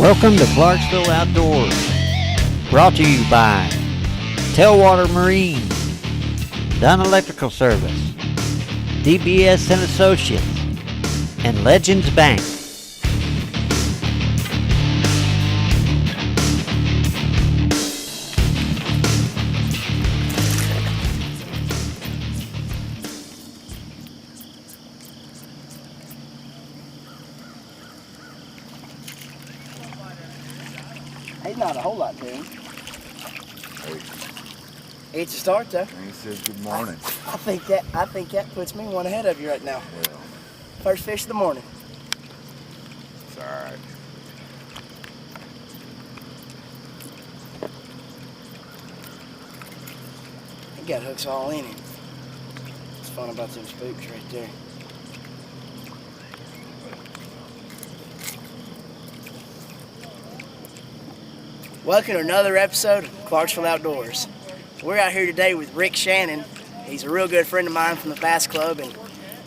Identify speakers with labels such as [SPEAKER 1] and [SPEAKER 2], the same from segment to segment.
[SPEAKER 1] Welcome to Clarksville Outdoors, brought to you by Tailwater Marine, Dunn Electrical Service, DBS and Associates, and Legends Bank.
[SPEAKER 2] He's not a whole lot to him. It's a start though.
[SPEAKER 3] And he says good morning.
[SPEAKER 2] I think that puts me one ahead of you right now.
[SPEAKER 3] Well,
[SPEAKER 2] First fish of the morning.
[SPEAKER 3] it's all right.
[SPEAKER 2] He got hooks all in him. It's fun about them spooks right there. Welcome to another episode of Clarksville Outdoors. We're out here today with Rick Shannon. He's a real good friend of mine from the Bass Club, and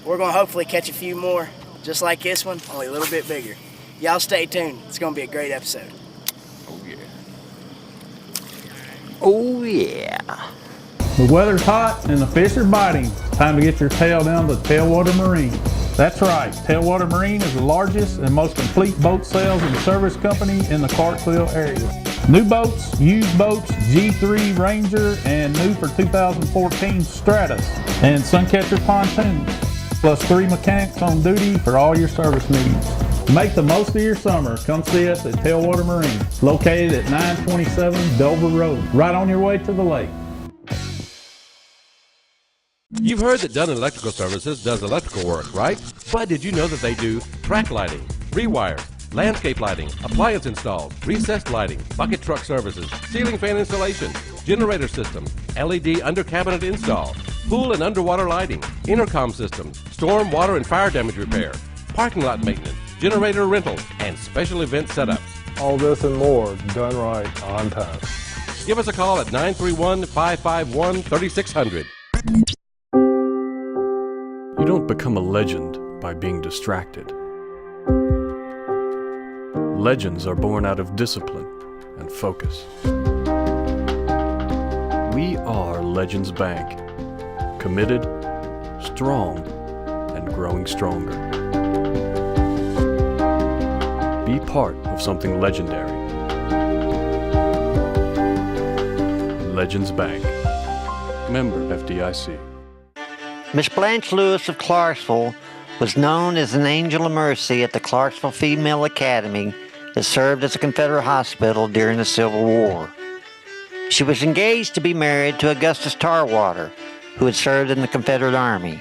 [SPEAKER 2] we're going to hopefully catch a few more just like this one, only a little bit bigger. Y'all stay tuned. It's going to be a great episode.
[SPEAKER 3] Oh yeah.
[SPEAKER 1] Oh yeah.
[SPEAKER 4] The weather's hot and the fish are biting. Time to get your tail down to Tailwater Marine. That's right, Tailwater Marine is the largest and most complete boat sales and service company in the Clarksville area. New boats, used boats, G3 Ranger, and new for 2014 Stratus, and Suncatcher pontoons, plus 3 mechanics on duty for all your service needs. Make the most of your summer. Come see us at Tailwater Marine, located at 927 Dover Road, right on your way to the lake.
[SPEAKER 5] You've heard that Dunn Electrical Services does electrical work, right? But did you know that they do track lighting, rewire, landscape lighting, appliance installs, recessed lighting, bucket truck services, ceiling fan installation, generator systems, LED under cabinet install, pool and underwater lighting, intercom systems, storm, water, and fire damage repair, parking lot maintenance, generator rental, and special event setups.
[SPEAKER 6] All this and more done right on time.
[SPEAKER 5] Give us a call at 931-551-3600.
[SPEAKER 7] You don't become a legend by being distracted. Legends are born out of discipline and focus. We are Legends Bank, committed, strong, and growing stronger. Be part of something legendary. Legends Bank, member FDIC.
[SPEAKER 1] Miss Blanche Lewis of Clarksville was known as an angel of mercy at the Clarksville Female Academy that served as a Confederate hospital during the Civil War. She was engaged to be married to Augustus Tarwater, who had served in the Confederate Army.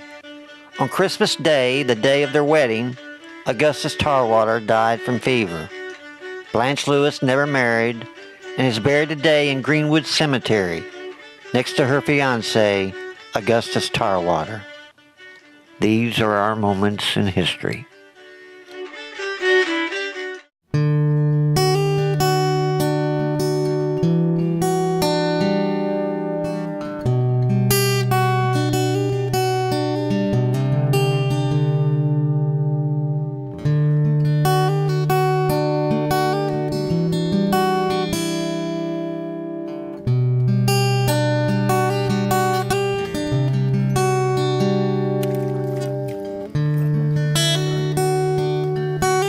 [SPEAKER 1] On Christmas Day, the day of their wedding, Augustus Tarwater died from fever. Blanche Lewis never married and is buried today in Greenwood Cemetery, next to her fiancé, Augustus Tarwater. These are our moments in history.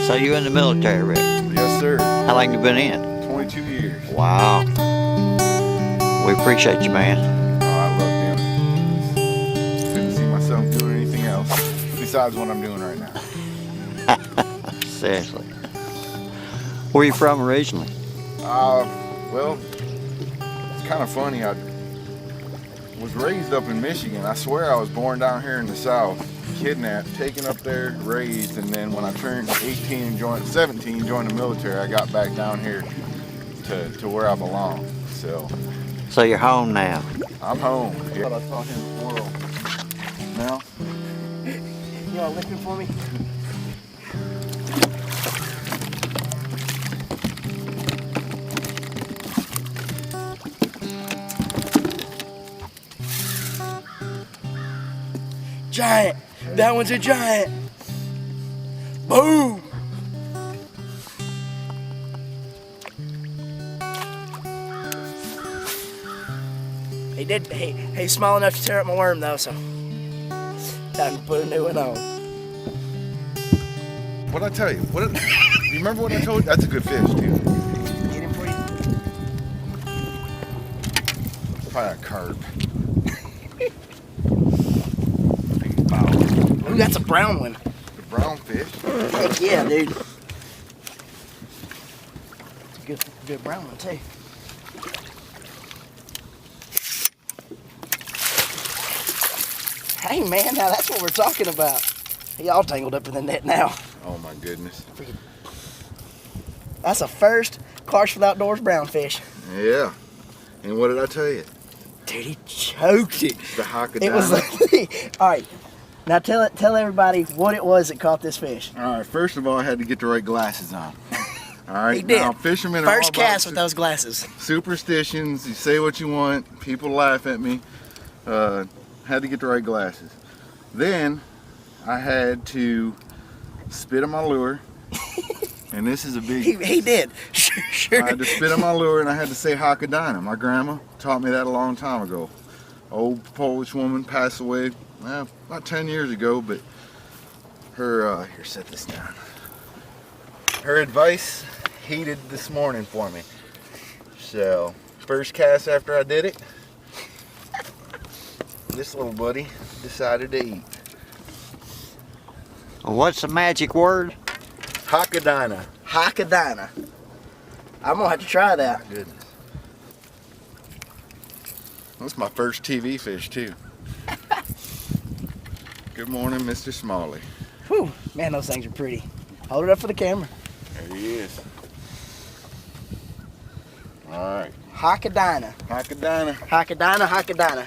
[SPEAKER 1] So you're in the military, Rick?
[SPEAKER 3] Yes, sir.
[SPEAKER 1] How long you been in?
[SPEAKER 3] 22 years.
[SPEAKER 1] Wow. We appreciate you, man.
[SPEAKER 3] Oh, I love doing it. Couldn't see myself doing anything else besides what I'm doing right now.
[SPEAKER 1] Seriously. Where are you from originally?
[SPEAKER 3] Well, it's kind of funny. I was raised up in Michigan. I swear I was born down here in the South. Kidnapped, taken up there, raised, and then when I turned 18 and joined the military, I got back down here to where I belong. So
[SPEAKER 1] you're home now.
[SPEAKER 3] I'm home. Yeah. I saw him squirrel. Now,
[SPEAKER 2] You want to lift him for me? Giant. That one's a giant. Boom. He's small enough to tear up my worm though, so time to put a new one on.
[SPEAKER 3] What'd I tell you? You remember what I told you? That's a good fish, too.
[SPEAKER 2] Get him for you.
[SPEAKER 3] Probably a carp.
[SPEAKER 2] Ooh, that's a brown one.
[SPEAKER 3] The brown fish.
[SPEAKER 2] Heck yeah, dude. It's a good brown one too. Hey man, now that's what we're talking about. He all tangled up in the net now.
[SPEAKER 3] Oh my goodness.
[SPEAKER 2] That's a first Clarksville Outdoors brown fish.
[SPEAKER 3] Yeah. And what did I tell you?
[SPEAKER 2] Dude, he choked it.
[SPEAKER 3] The Hakadana.
[SPEAKER 2] It was like, all right. Now tell everybody what it was that caught this fish.
[SPEAKER 3] All right, first of all, I had to get the right glasses on. All right,
[SPEAKER 2] He did.
[SPEAKER 3] now fishermen are
[SPEAKER 2] First
[SPEAKER 3] all about
[SPEAKER 2] cast with those glasses.
[SPEAKER 3] superstitions. You say what you want, people laugh at me. Had to get the right glasses. Then I had to spit on my lure, and this is a big.
[SPEAKER 2] He did. Sure.
[SPEAKER 3] I had to spit on my lure, and I had to say Hakadana. My grandma taught me that a long time ago. Old Polish woman passed away about 10 years ago, but her here, set this down. Her advice heeded this morning for me. So first cast after I did it, this little buddy decided to eat.
[SPEAKER 1] What's the magic word?
[SPEAKER 3] Hakadana.
[SPEAKER 2] Hakadana. I'm gonna have to try that.
[SPEAKER 3] Goodness. That's my first TV fish too. Good morning, Mr. Smalley.
[SPEAKER 2] Whew, man, those things are pretty. Hold it up for the camera.
[SPEAKER 3] There he is. All right.
[SPEAKER 2] Hakadana.
[SPEAKER 3] Hakadana.
[SPEAKER 2] Hakadana, Hakadana.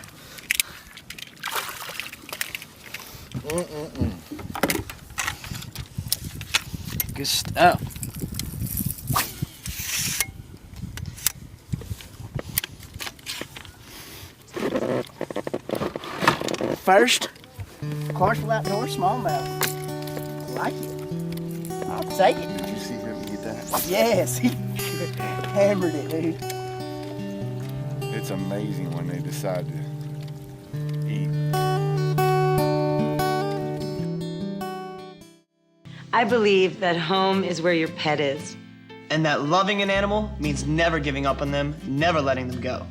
[SPEAKER 2] Good stuff. First, Clarksville Outdoors smallmouth. Like it. I'll take it.
[SPEAKER 3] Did you see him eat that?
[SPEAKER 2] Yes, he hammered it, dude.
[SPEAKER 3] It's amazing when they decide to eat.
[SPEAKER 8] I believe that home is where your pet is.
[SPEAKER 9] And that loving an animal means never giving up on them, never letting them go.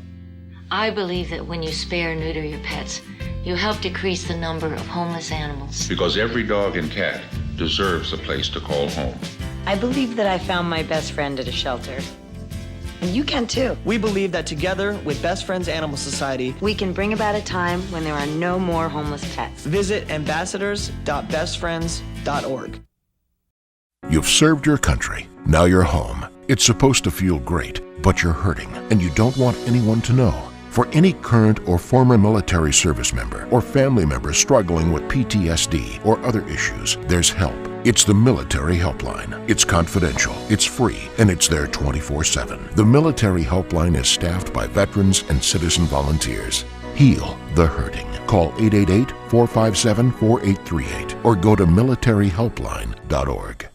[SPEAKER 10] I believe that when you spay or neuter your pets, you help decrease the number of homeless animals.
[SPEAKER 11] Because every dog and cat deserves a place to call home.
[SPEAKER 8] I believe that I found my best friend at a shelter. And you can too.
[SPEAKER 9] We believe that together with Best Friends Animal Society,
[SPEAKER 8] We can bring about a time when there are no more homeless pets.
[SPEAKER 9] visit ambassadors.bestfriends.org.
[SPEAKER 12] You've served your country. Now you're home. It's supposed to feel great, but you're hurting, and you don't want anyone to know. For any current or former military service member or family member struggling with PTSD or other issues, there's help. It's the Military Helpline. It's confidential, it's free, and it's there 24/7. The Military Helpline is staffed by veterans and citizen volunteers. Heal the hurting. Call 888-457-4838 or go to militaryhelpline.org.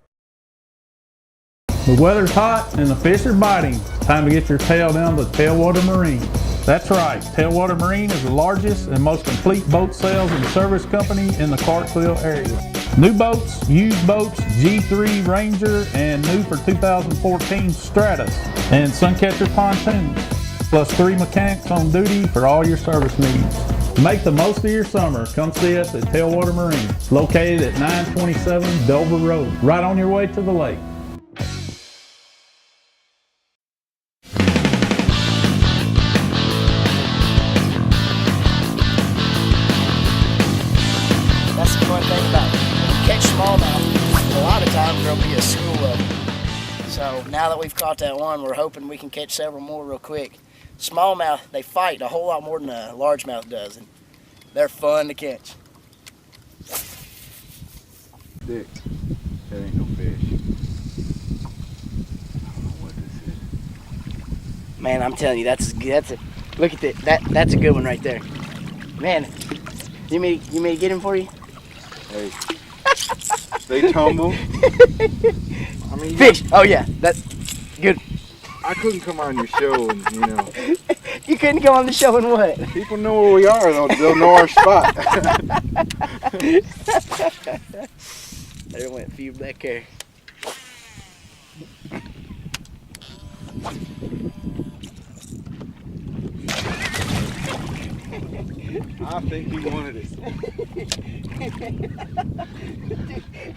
[SPEAKER 4] The weather's hot and the fish are biting. Time to get your tail down to Tailwater Marine. That's right, Tailwater Marine is the largest and most complete boat sales and service company in the Clarksville area. New boats, used boats, G3 Ranger, and new for 2014 Stratus and Suncatcher pontoons, plus 3 mechanics on duty for all your service needs. Make the most of your summer. Come see us at Tailwater Marine, located at 927 Dover Road, right on your way to the lake.
[SPEAKER 2] That's the fun thing about it. When you catch smallmouth, a lot of times there'll be a school of them. So now that we've caught that one, we're hoping we can catch several more real quick. Smallmouth, they fight a whole lot more than a largemouth does, and they're fun to catch.
[SPEAKER 3] Dick, that ain't no fish. I don't know what this is.
[SPEAKER 2] Man, I'm telling you, look at that. That's a good one right there. Man, you mean to get him for you?
[SPEAKER 3] Hey, they tumble. I mean,
[SPEAKER 2] Fish. Oh yeah, that's good.
[SPEAKER 3] I couldn't come on your show and
[SPEAKER 2] You couldn't go on the show and what?
[SPEAKER 3] People know where we are. They'll know our spot.
[SPEAKER 2] There went a few back there.
[SPEAKER 3] I think he wanted it.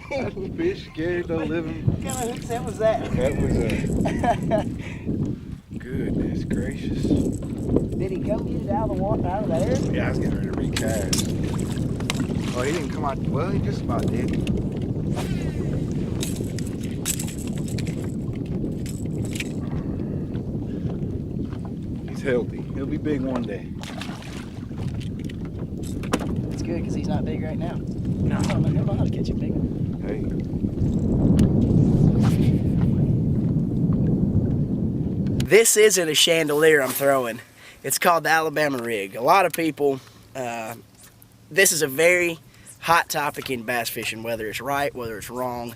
[SPEAKER 3] That fish scared the living.
[SPEAKER 2] What kind of hooks that was that?
[SPEAKER 3] That was a. Goodness gracious.
[SPEAKER 2] Did he come get it out of the water, out of there?
[SPEAKER 3] Yeah, I was getting ready to recast. Oh, he didn't come out. Well, he just about did. He's healthy. He'll be big one day.
[SPEAKER 2] It's good because he's not big right now. No. I don't know how to catch a big one.
[SPEAKER 3] Hey.
[SPEAKER 2] This isn't a chandelier I'm throwing. It's called the Alabama rig. A lot of people, this is a very hot topic in bass fishing, whether it's right, whether it's wrong.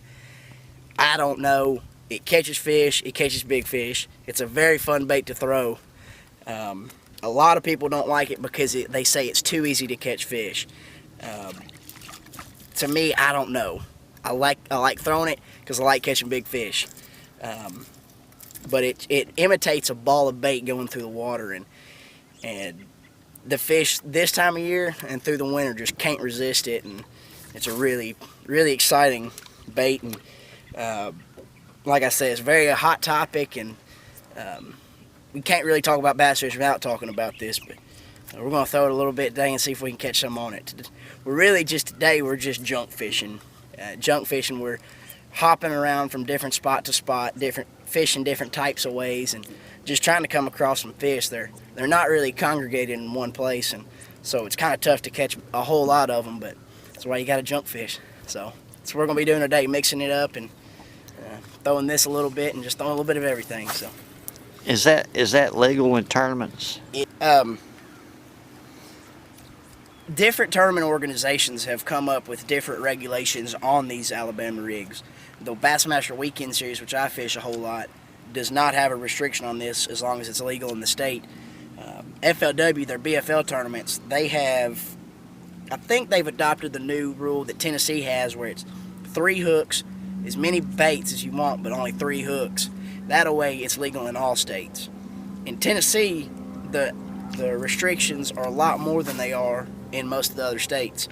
[SPEAKER 2] I don't know. It catches fish, it catches big fish. It's a very fun bait to throw. A lot of people don't like it because they say it's too easy to catch fish. To me, I don't know. I like throwing it because I like catching big fish. But it imitates a ball of bait going through the water, and the fish this time of year and through the winter just can't resist it, and it's a really, really exciting bait. And like I said, it's a very hot topic, and we can't really talk about bass fishing without talking about this, but we're going to throw it a little bit today and see if we can catch some on it. We're just junk fishing. Junk fishing, we're hopping around from different spot to spot, fishing different types of ways, and just trying to come across some fish. They're not really congregated in one place, and so it's kind of tough to catch a whole lot of them, but that's why you got to junk fish. So that's what we're going to be doing today, mixing it up and throwing this a little bit and just throwing a little bit of everything. So
[SPEAKER 1] Is that legal in tournaments?
[SPEAKER 2] Different tournament organizations have come up with different regulations on these Alabama rigs. The Bassmaster Weekend Series, which I fish a whole lot, does not have a restriction on this as long as it's legal in the state. FLW, their BFL tournaments, they have, I think they've adopted the new rule that Tennessee has where it's 3 hooks, as many baits as you want, but only 3 hooks. That way it's legal in all states. In Tennessee, the restrictions are a lot more than they are in most of the other states.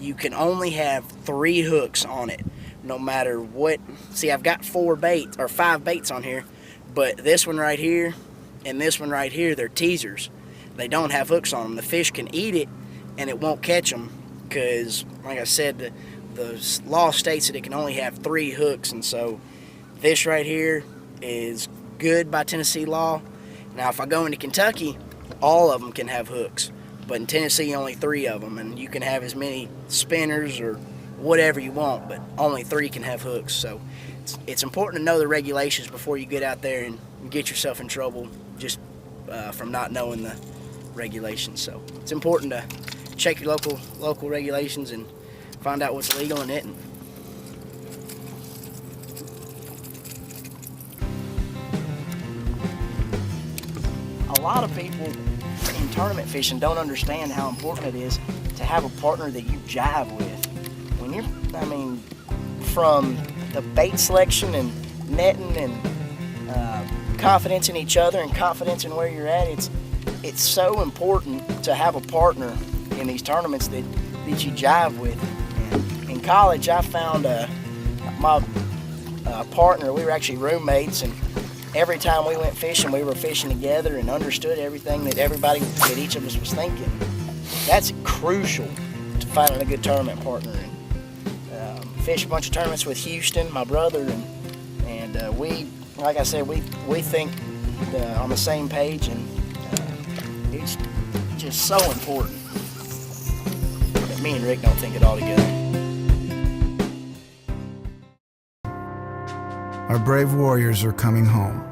[SPEAKER 2] You can only have 3 hooks on it, no matter what. See, I've got 5 baits on here, but this one right here and this one right here, they're teasers. They don't have hooks on them. The fish can eat it and it won't catch them because, like I said, the law states that it can only have 3 hooks, and so this right here is good by Tennessee law. Now, if I go into Kentucky, all of them can have hooks, but in Tennessee, only 3 of them, and you can have as many spinners or whatever you want, but only 3 can have hooks. So it's important to know the regulations before you get out there and get yourself in trouble just from not knowing the regulations. So it's important to check your local regulations and find out what's legal in it. A lot of people in tournament fishing don't understand how important it is to have a partner that you jive with. When you're, from the bait selection and netting and confidence in each other and confidence in where you're at, it's so important to have a partner in these tournaments that you jive with. And in college, I found my partner. We were actually roommates, and every time we went fishing, we were fishing together and understood everything that each of us was thinking. That's crucial to finding a good tournament partner. And fish a bunch of tournaments with Houston, my brother, and we, like I said, we think on the same page, and it's just so important that me and Rick don't think it all together.
[SPEAKER 13] Our brave warriors are coming home,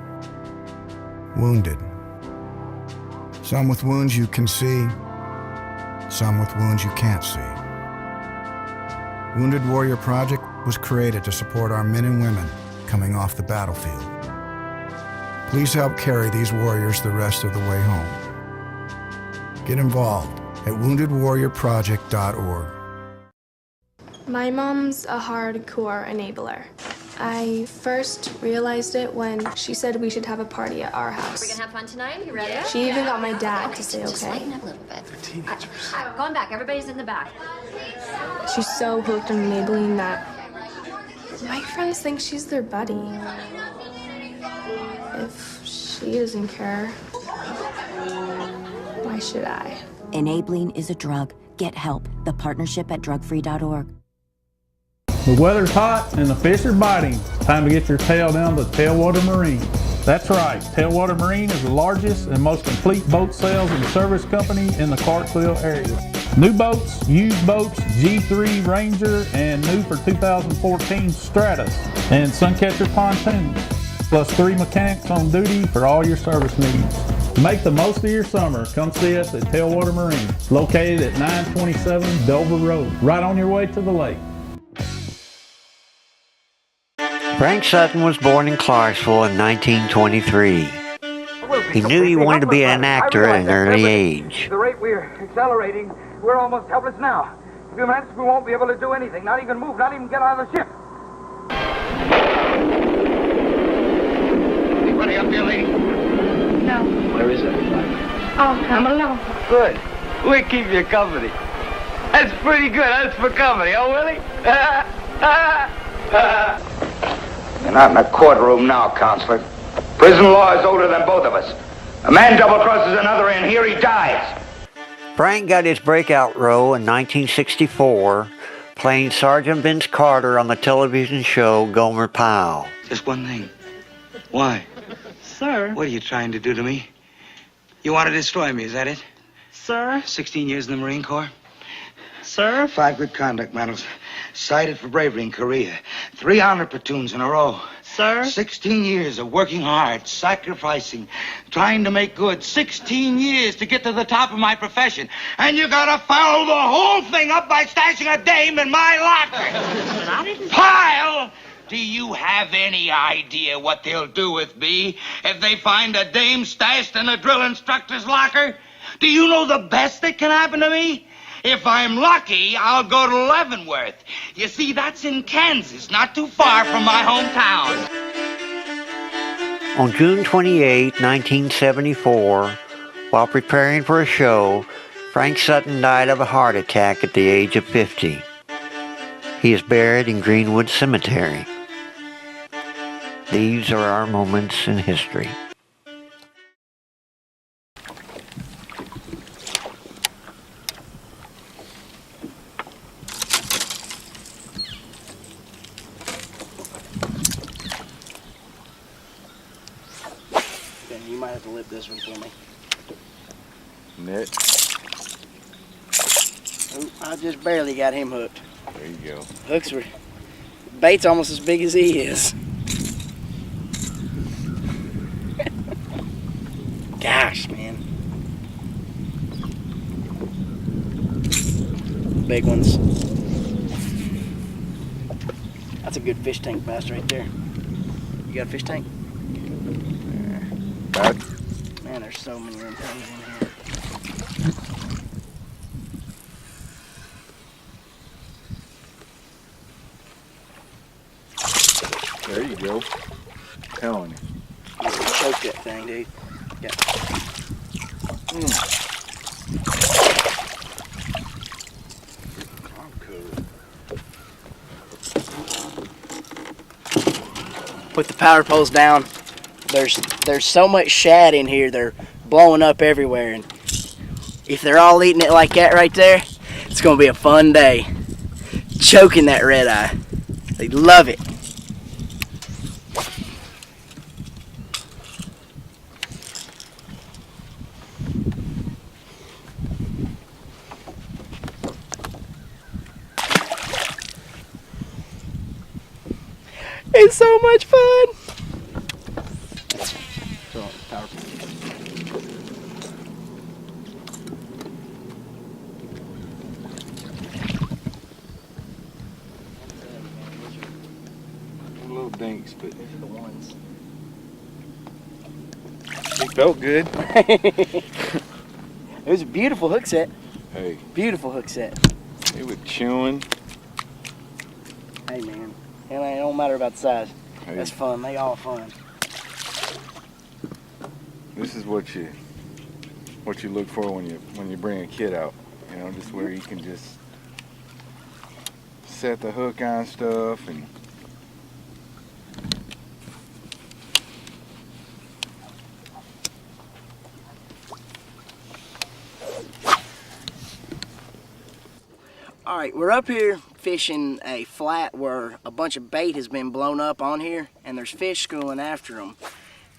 [SPEAKER 13] wounded. Some with wounds you can see, some with wounds you can't see. Wounded Warrior Project was created to support our men and women coming off the battlefield. Please help carry these warriors the rest of the way home. Get involved at woundedwarriorproject.org.
[SPEAKER 14] My mom's a hardcore enabler. I first realized it when she said we should have a party at our house.
[SPEAKER 15] Are we gonna have fun tonight? You ready?
[SPEAKER 14] She even got my dad to say
[SPEAKER 15] Just
[SPEAKER 14] okay.
[SPEAKER 15] lighten up a little bit. They're teenagers. Going back. Everybody's in the back.
[SPEAKER 14] She's so hooked on enabling that my friends think she's their buddy. If she doesn't care, why should I?
[SPEAKER 16] Enabling is a drug. Get help. The partnership at drugfree.org.
[SPEAKER 4] The weather's hot and the fish are biting. Time to get your tail down to Tailwater Marine. That's right, Tailwater Marine is the largest and most complete boat sales and service company in the Clarksville area. New boats, used boats, G3 Ranger, and new for 2014 Stratus and Suncatcher pontoons. Plus 3 mechanics on duty for all your service needs. Make the most of your summer. Come see us at Tailwater Marine, located at 927 Dover Road, right on your way to the lake.
[SPEAKER 1] Frank Sutton was born in Clarksville in 1923. He knew he wanted to be an actor at an early age.
[SPEAKER 17] At the rate we're accelerating, we're almost helpless now. In a few minutes, we won't be able to do anything, not even move, not even get out of the ship.
[SPEAKER 18] Anybody up there, lady?
[SPEAKER 19] No.
[SPEAKER 18] Where is everybody?
[SPEAKER 19] Oh, I'm alone.
[SPEAKER 18] Good. We keep you company. That's pretty good. That's for company, oh, Willie?
[SPEAKER 17] You're not in a courtroom now, counselor. Prison law is older than both of us. A man double-crosses another, and here he dies.
[SPEAKER 1] Frank got his breakout role in 1964, playing Sergeant Vince Carter on the television show Gomer Pyle.
[SPEAKER 20] Just one thing. Why?
[SPEAKER 19] Sir?
[SPEAKER 20] What are you trying to do to me? You want to destroy me, is that it?
[SPEAKER 19] Sir?
[SPEAKER 20] 16 years in the Marine Corps?
[SPEAKER 19] Sir?
[SPEAKER 20] 5 good conduct medals. Cited for bravery in Korea. 3 honor platoons in a row.
[SPEAKER 19] Sir?
[SPEAKER 20] 16 years of working hard, sacrificing, trying to make good. 16 years to get to the top of my profession. And you gotta foul the whole thing up by stashing a dame in my locker.
[SPEAKER 19] But I didn't...
[SPEAKER 20] Pyle! Do you have any idea what they'll do with me if they find a dame stashed in a drill instructor's locker? Do you know the best that can happen to me? If I'm lucky, I'll go to Leavenworth. You see, that's in Kansas, not too far from my hometown.
[SPEAKER 1] On June 28, 1974, while preparing for a show, Frank Sutton died of a heart attack at the age of 50. He is buried in Greenwood Cemetery. These are our moments in history.
[SPEAKER 2] You might have to lip this one for me.
[SPEAKER 3] Net.
[SPEAKER 2] Oh, I just barely got him hooked.
[SPEAKER 3] There you go.
[SPEAKER 2] Hooks were... Bait's almost as big as he is. Gosh, man. Big ones. That's a good fish tank bass right there. You got a fish tank? Man, there's so many of them things in here.
[SPEAKER 3] There you go. I'm telling you.
[SPEAKER 2] Choke that thing, dude. Yeah. Put the power poles down. There's so much shad in here, they're blowing up everywhere, and if they're all eating it like that right there, it's gonna be a fun day. Choking that red eye. They love it. It's so much fun.
[SPEAKER 3] Little dinks, but it felt good.
[SPEAKER 2] It was a beautiful hook set.
[SPEAKER 3] Hey.
[SPEAKER 2] Beautiful hook set.
[SPEAKER 3] It was chewing.
[SPEAKER 2] Hey man, it don't matter about the size.
[SPEAKER 3] Hey.
[SPEAKER 2] That's fun. They all fun.
[SPEAKER 3] This is what you look for when you bring a kid out. You know, just where you can just set the hook on stuff and
[SPEAKER 2] All right, we're up here fishing a flat where a bunch of bait has been blown up on here and there's fish schooling after them.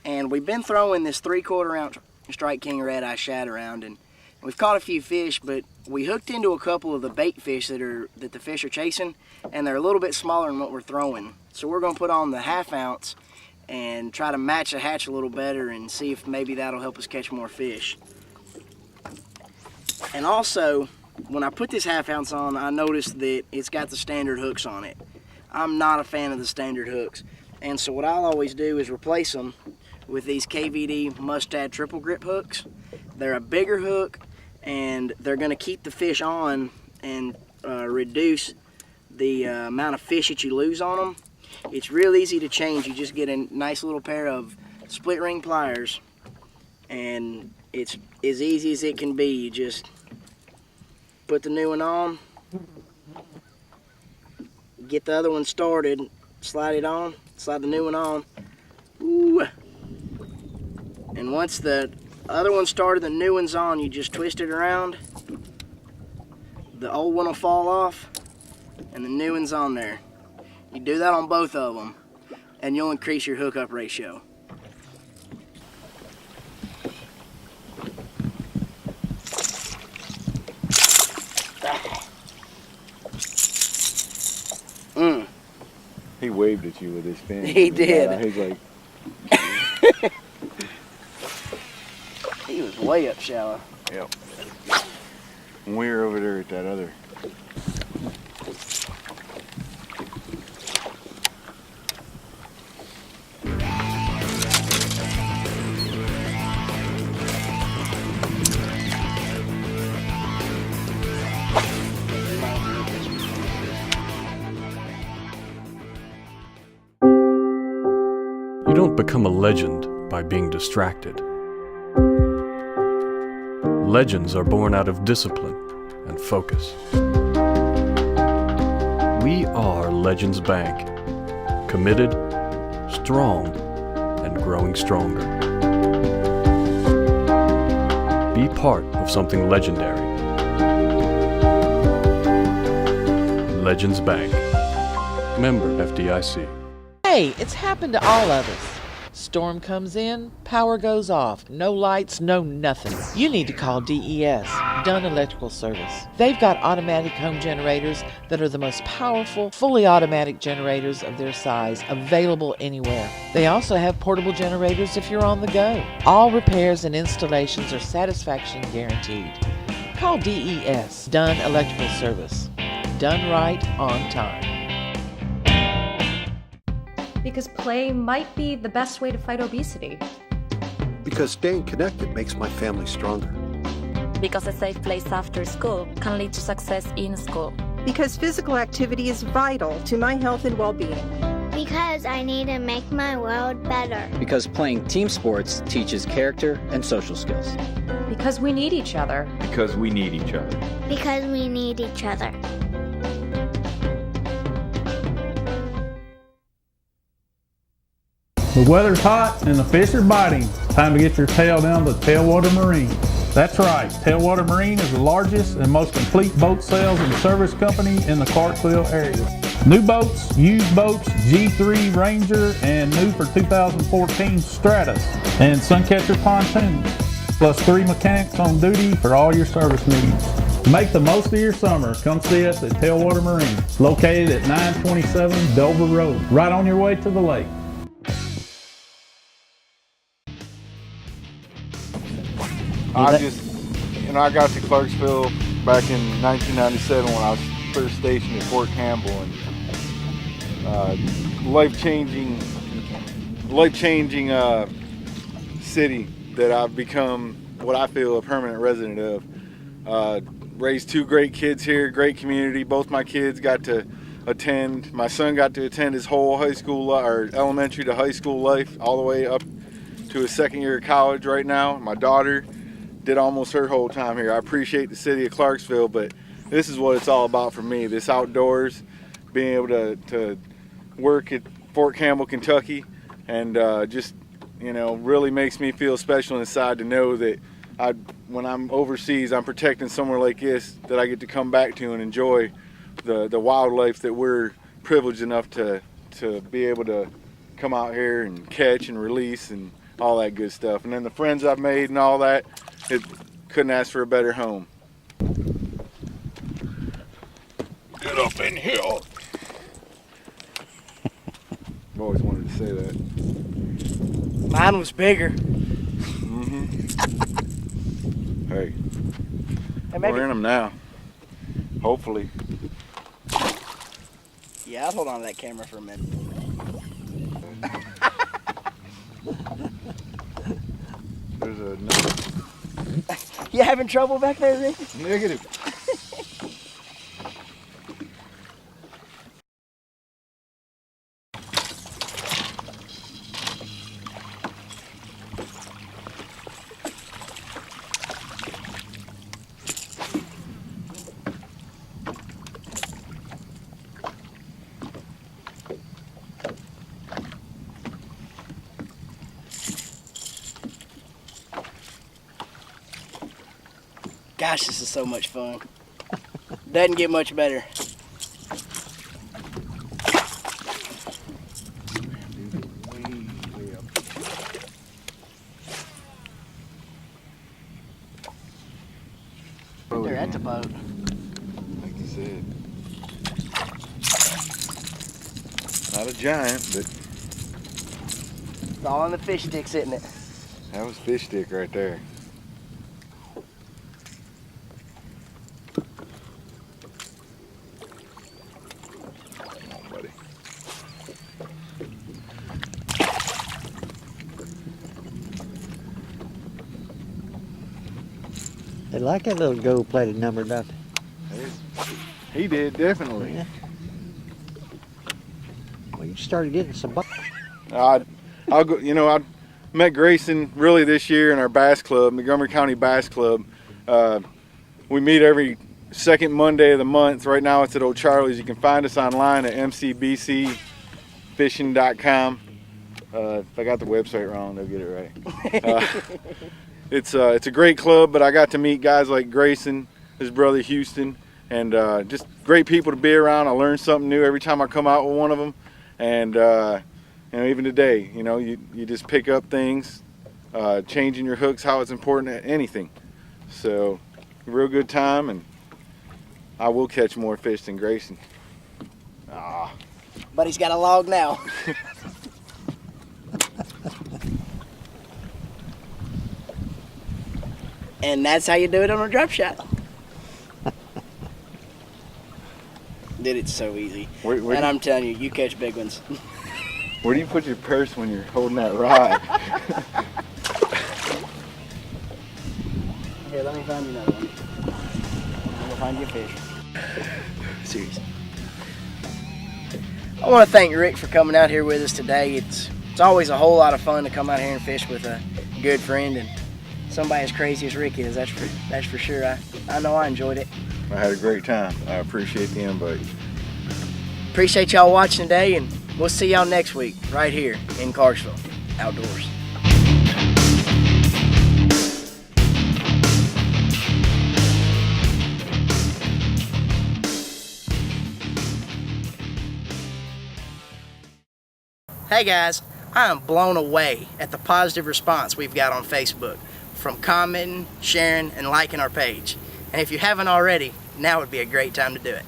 [SPEAKER 2] And we've been throwing this 3/4 ounce Strike King red eye shad around, and we've caught a few fish, but we hooked into a couple of the bait fish that the fish are chasing, and they're a little bit smaller than what we're throwing. So we're gonna put on the 1/2 ounce and try to match the hatch a little better and see if maybe that'll help us catch more fish. And also, when I put this 1/2 ounce on, I noticed that it's got the standard hooks on it. I'm not a fan of the standard hooks. And so what I'll always do is replace them with these KVD Mustad triple grip hooks. They're a bigger hook and they're gonna keep the fish on and reduce the amount of fish that you lose on them. It's real easy to change. You just get a nice little pair of split ring pliers and it's as easy as it can be. You just put the new one on, get the other one started, slide it on, slide the new one on. Ooh. And once the other one started, the new one's on, you just twist it around. The old one will fall off and the new one's on there. You do that on both of them and you'll increase your hookup ratio.
[SPEAKER 3] He waved at you with his fin.
[SPEAKER 2] He did.
[SPEAKER 3] He's like,
[SPEAKER 2] he was way up shallow.
[SPEAKER 3] yep. And we were over there at that other.
[SPEAKER 7] You don't become a legend by being distracted. Legends are born out of discipline and focus. We are Legends Bank, committed, strong, and growing stronger. Be part of something legendary. Legends Bank, member FDIC.
[SPEAKER 21] Hey, it's happened to all of us. Storm comes in, power goes off, no lights, no nothing. You need to call DES, Dunn Electrical Service. They've got automatic home generators that are the most powerful, fully automatic generators of their size available anywhere. They also have portable generators if you're on the go. All repairs and installations are satisfaction guaranteed. Call DES, Dunn Electrical Service. Done right on time.
[SPEAKER 22] Because play might be the best way to fight obesity.
[SPEAKER 23] Because staying connected makes my family stronger.
[SPEAKER 24] Because a safe place after school can lead to success in school.
[SPEAKER 25] Because physical activity is vital to my health and well-being.
[SPEAKER 26] Because I need to make my world better.
[SPEAKER 27] Because playing team sports teaches character and social skills.
[SPEAKER 22] Because we need each other.
[SPEAKER 28] Because we need each other.
[SPEAKER 26] Because we need each other.
[SPEAKER 4] The weather's hot and the fish are biting. Time to get your tail down to Tailwater Marine. That's right, Tailwater Marine is the largest and most complete boat sales and service company in the Clarksville area. New boats, used boats, G3 Ranger, and new for 2014 Stratus and Suncatcher pontoons, plus 3 mechanics on duty for all your service needs. Make the most of your summer. Come see us at Tailwater Marine, located at 927 Dover Road, right on your way to the lake.
[SPEAKER 3] I got to Clarksville back in 1997 when I was first stationed at Fort Campbell, and life-changing city that I've become what I feel a permanent resident of. Raised 2 great kids here, great community. Both my kids got to attend. My son got to attend his whole high school or elementary to high school life, all the way up to his 2nd year of college right now. My daughter did almost her whole time here. I appreciate the city of Clarksville, but this is what it's all about for me. This outdoors, being able to work at Fort Campbell, Kentucky, and just, you know, really makes me feel special inside to know that when I'm overseas, I'm protecting somewhere like this that I get to come back to and enjoy the wildlife that we're privileged enough to be able to come out here and catch and release and all that good stuff. And then the friends I've made and all that, it couldn't ask for a better home. Get up in here. I've always wanted to say that.
[SPEAKER 2] Mine was bigger.
[SPEAKER 3] Hey,
[SPEAKER 2] maybe.
[SPEAKER 3] we're in them now. Hopefully.
[SPEAKER 2] Yeah, I'll hold on to that camera for a minute.
[SPEAKER 3] There's another.
[SPEAKER 2] You having trouble back there, Rick?
[SPEAKER 3] Negative.
[SPEAKER 2] Gosh, this is so much fun. Doesn't get much better. There, that's a boat.
[SPEAKER 3] Like you said. Not a giant, but
[SPEAKER 2] It's all on the fish sticks, isn't it?
[SPEAKER 3] that was fish stick right there.
[SPEAKER 1] They like that little gold-plated number, don't they?
[SPEAKER 3] He did, definitely.
[SPEAKER 1] Yeah. Well, you started getting some bucks.
[SPEAKER 3] I'll go. You know, I met Grayson really this year in our bass club, Montgomery County Bass Club. We meet every second Monday of the month. Right now it's at Old Charlie's. You can find us online at mcbcfishing.com. If I got the website wrong, they'll get it right. It's a great club, but I got to meet guys like Grayson, his brother Houston, and just great people to be around. I learn something new every time I come out with one of them, and you know, even today, you know, you just pick up things, changing your hooks, how it's important at anything. So, real good time, and I will catch more fish than Grayson.
[SPEAKER 2] But he's got a log now. And that's how you do it on a drop shot. Dude, it's so easy. And I'm telling you, you catch big ones.
[SPEAKER 3] Where do you put your purse when you're holding that rod?
[SPEAKER 2] Here, let me find you another one. I'm gonna find you a fish. Seriously. I want to thank Rick for coming out here with us today. It's always a whole lot of fun to come out here and fish with a good friend and somebody as crazy as Rick is. That's for sure. I know I enjoyed it.
[SPEAKER 3] I had a great time. I appreciate the invite.
[SPEAKER 2] Appreciate y'all watching today, and we'll see y'all next week right here in Clarksville Outdoors. Hey guys, I am blown away at the positive response we've got on Facebook from commenting, sharing, and liking our page. And if you haven't already, now would be a great time to do it.